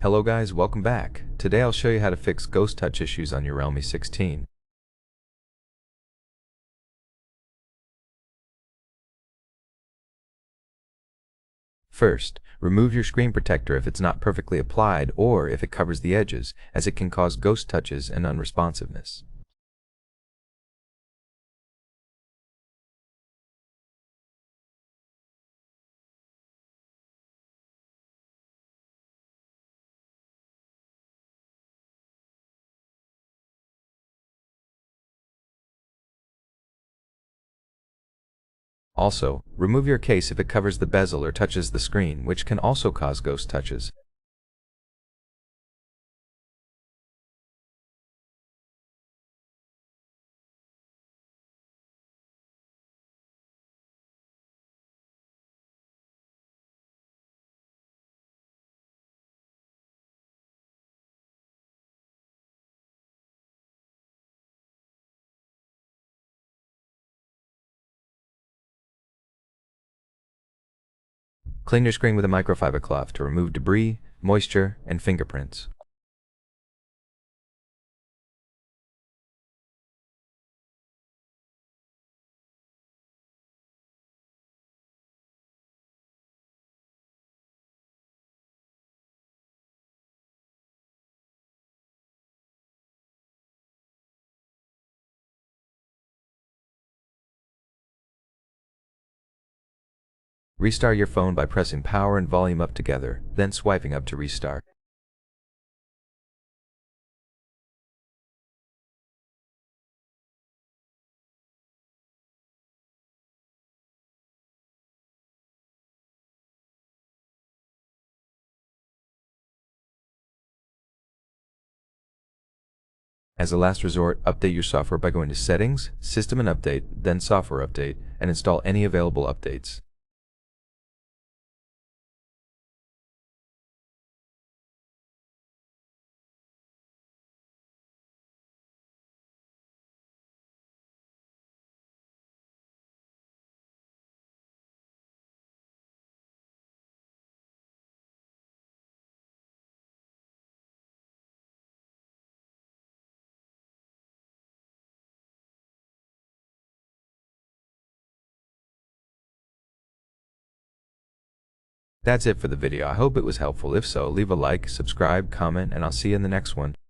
Hello guys, welcome back. Today I'll show you how to fix ghost touch issues on your REALME 16. First, remove your screen protector if it's not perfectly applied or if it covers the edges, as it can cause ghost touches and unresponsiveness. Also, remove your case if it covers the bezel or touches the screen, which can also cause ghost touches. Clean your screen with a microfiber cloth to remove debris, moisture, and fingerprints. Restart your phone by pressing power and volume up together, then swiping up to restart. As a last resort, update your software by going to Settings, System and Update, then Software Update, and install any available updates. That's it for the video. I hope it was helpful. If so, leave a like, subscribe, comment, and I'll see you in the next one.